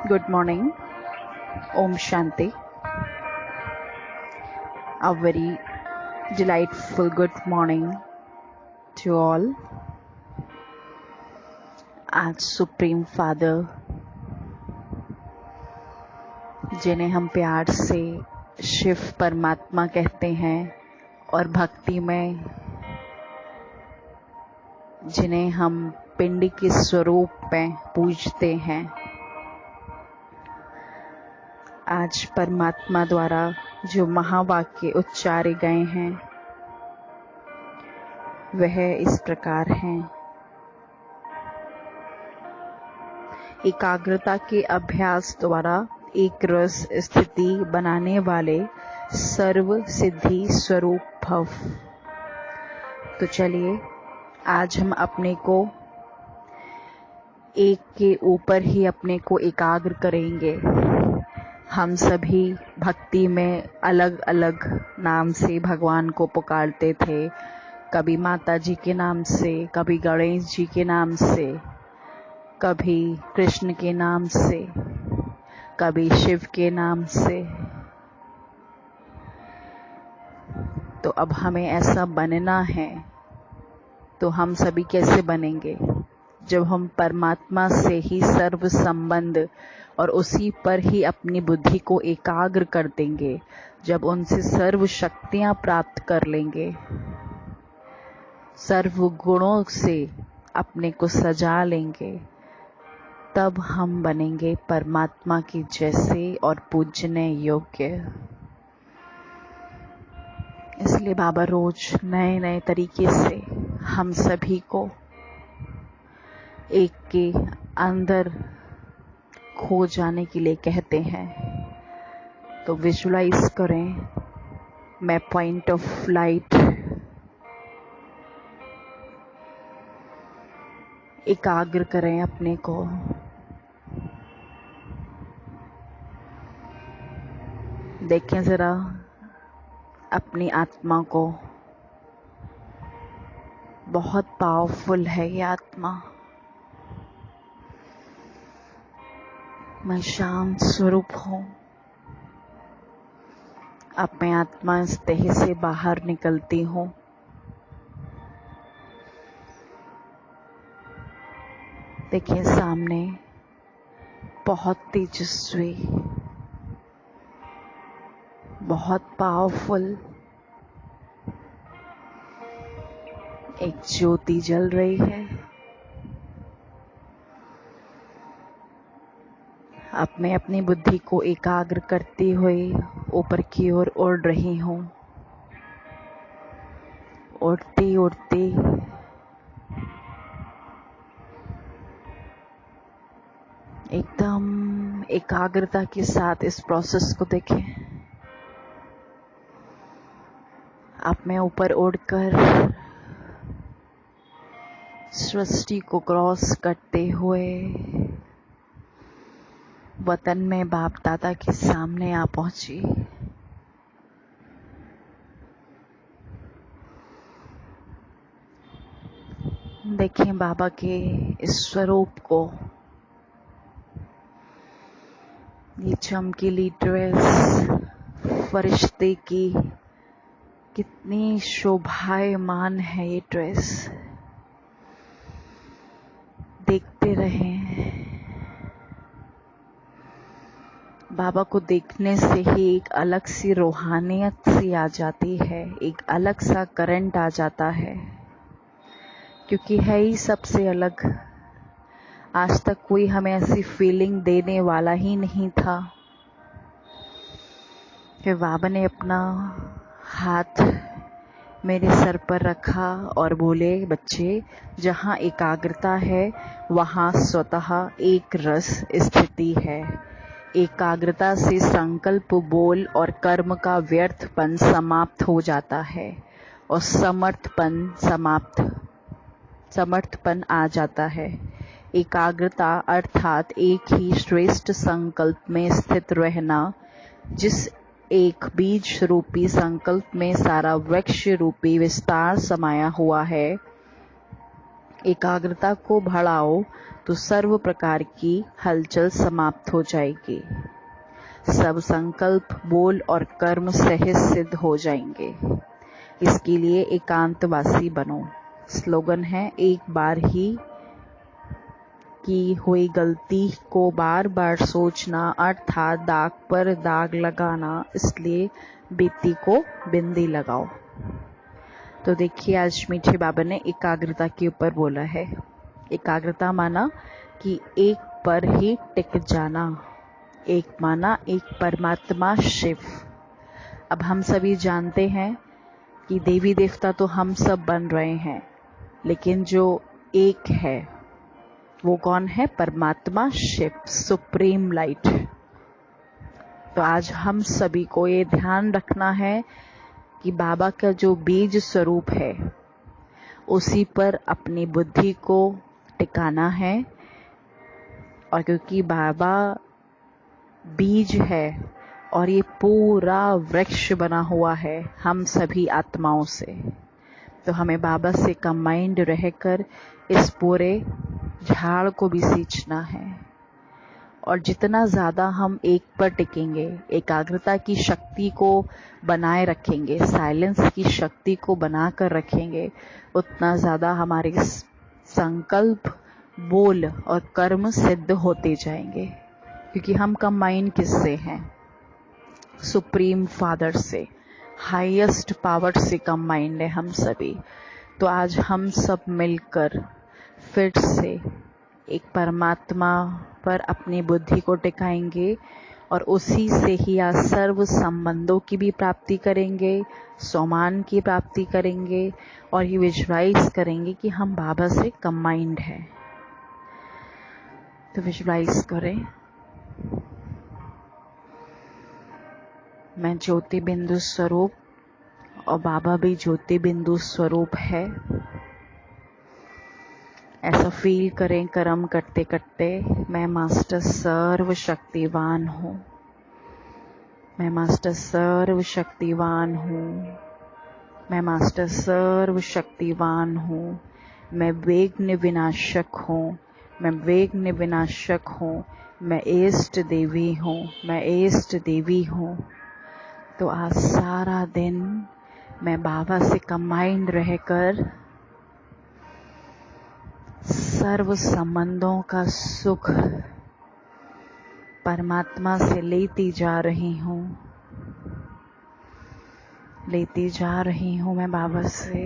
Good morning. Om Shanti. A very delightful good morning to all. आज supreme father, जिन्हें हम प्यार से शिव परमात्मा कहते हैं और भक्ति में जिन्हें हम पिंड के स्वरूप में पूजते हैं, आज परमात्मा द्वारा जो महावाक्य उच्चारे गए हैं वह इस प्रकार हैं। एकाग्रता के अभ्यास द्वारा एक रस स्थिति बनाने वाले सर्व सिद्धि स्वरूप भव। तो चलिए आज हम अपने को एक के ऊपर ही अपने को एकाग्र करेंगे। हम सभी भक्ति में अलग अलग नाम से भगवान को पुकारते थे, कभी माता जी के नाम से, कभी गणेश जी के नाम से, कभी कृष्ण के नाम से, कभी शिव के नाम से। तो अब हमें ऐसा बनना है, तो हम सभी कैसे बनेंगे? जब हम परमात्मा से ही सर्व संबंध और उसी पर ही अपनी बुद्धि को एकाग्र कर देंगे, जब उनसे सर्व शक्तियां प्राप्त कर लेंगे, सर्व गुणों से अपने को सजा लेंगे, तब हम बनेंगे परमात्मा के जैसे और पूजने योग्य। इसलिए बाबा रोज नए नए तरीके से हम सभी को एक के अंदर खो जाने के लिए कहते हैं। तो विजुलाइज करें, मैं पॉइंट ऑफ लाइट एकाग्र करें अपने को। देखें जरा अपनी आत्मा को, बहुत पावरफुल है ये आत्मा। मैं शांत स्वरूप हूँ। अब मैं आत्मा इस देह से बाहर निकलती हूँ। देखिए सामने बहुत तेजस्वी, बहुत पावरफुल एक ज्योति जल रही है। अब मैं अपनी बुद्धि को एकाग्र करती हुई ऊपर की ओर उड़ रही हूँ। उड़ती उड़ती एकदम एकाग्रता के साथ इस प्रोसेस को देखें। अब मैं ऊपर उड़कर सृष्टि को क्रॉस करते हुए वतन में बाप दादा के सामने आ पहुंची। देखें बाबा के इस स्वरूप को। ये चमकीली ड्रेस फरिश्ते की कितनी शोभायमान है ये ड्रेस। देखते रहें। बाबा को देखने से ही एक अलग सी रूहानियत सी आ जाती है, एक अलग सा करंट आ जाता है, क्योंकि है ही सबसे अलग। आज तक कोई हमें ऐसी फीलिंग देने वाला ही नहीं था कि बाबा ने अपना हाथ मेरे सर पर रखा और बोले, बच्चे जहाँ एकाग्रता है वहाँ स्वतः एक रस स्थिति है। एकाग्रता से संकल्प, बोल और कर्म का व्यर्थपन समाप्त हो जाता है और समर्थपन आ जाता है। एकाग्रता अर्थात एक ही श्रेष्ठ संकल्प में स्थित रहना, जिस एक बीज रूपी संकल्प में सारा वृक्ष रूपी विस्तार समाया हुआ है। एकाग्रता को बढ़ाओ तो सर्व प्रकार की हलचल समाप्त हो जाएगी। सब संकल्प, बोल और कर्म सहज सिद्ध हो जाएंगे। इसके लिए एकांतवासी बनो। स्लोगन है, एक बार ही की हुई गलती को बार बार सोचना अर्थात दाग पर दाग लगाना, इसलिए बीती को बिंदी लगाओ। तो देखिए, आज मीठे बाबा ने एकाग्रता के ऊपर बोला है। एकाग्रता माना कि एक पर ही टिक जाना, एक माना एक परमात्मा शिव। अब हम सभी जानते हैं कि देवी देवता तो हम सब बन रहे हैं, लेकिन जो एक है वो कौन है? परमात्मा शिव, सुप्रीम लाइट। तो आज हम सभी को ये ध्यान रखना है कि बाबा का जो बीज स्वरूप है उसी पर अपनी बुद्धि को टिकाना है। और क्योंकि बाबा बीज है और ये पूरा वृक्ष बना हुआ है हम सभी आत्माओं से, तो हमें बाबा से कंबाइंड रहकर इस पूरे झाड़ को भी सींचना है। और जितना ज़्यादा हम एक पर टिकेंगे, एकाग्रता की शक्ति को बनाए रखेंगे, साइलेंस की शक्ति को बना कर रखेंगे, उतना ज़्यादा हमारे संकल्प, बोल और कर्म सिद्ध होते जाएंगे। क्योंकि हम कंबाइन किससे हैं? सुप्रीम फादर से, हाईएस्ट पावर से कंबाइंड है हम सभी। तो आज हम सब मिलकर फिर से एक परमात्मा पर अपनी बुद्धि को टिकाएंगे और उसी से ही आज सर्व संबंधों की भी प्राप्ति करेंगे, सम्मान की प्राप्ति करेंगे और ये विजुअलाइज करेंगे कि हम बाबा से कंबाइंड हैं। तो विजुअलाइज करें, मैं ज्योति बिंदु स्वरूप और बाबा भी ज्योति बिंदु स्वरूप है। ऐसा फील करें कर्म करते करते, मैं मास्टर सर्वशक्तिवान हूँ, मैं मास्टर सर्वशक्तिवान हूँ, मैं मास्टर सर्वशक्तिवान हूँ, मैं विघ्न विनाशक हूँ, मैं विघ्न विनाशक हूँ, मैं इष्ट देवी हूँ, मैं इष्ट देवी हूँ। तो आज सारा दिन मैं बाबा से कंबाइंड रहकर सर्व संबंधों का सुख परमात्मा से लेती जा रही हूँ, लेती जा रही हूँ मैं बाबा से।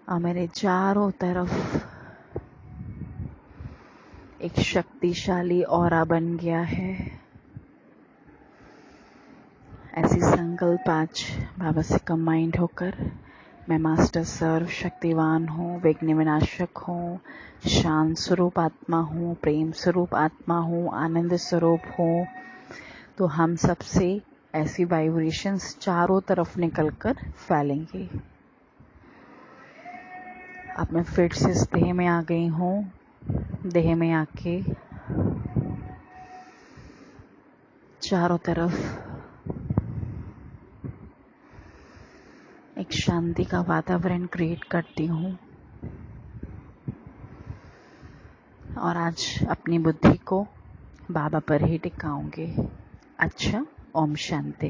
और मेरे चारों तरफ एक शक्तिशाली ऑरा बन गया है। ऐसी संकल्प आज बाबा से कंबाइंड होकर, मैं मास्टर सर्व शक्तिवान हूँ, विघ्न विनाशक हूँ, शांत स्वरूप आत्मा हूँ, प्रेम स्वरूप आत्मा हूँ, आनंद स्वरूप हूँ। तो हम सबसे ऐसी वाइब्रेशंस चारों तरफ निकलकर फैलेंगे। अब मैं फिर से इस देह में आ गई हूँ। देह में आके चारों तरफ एक शांति का वातावरण क्रिएट करती हूँ और आज अपनी बुद्धि को बाबा पर ही टिकाऊंगी। अच्छा, ओम शांति।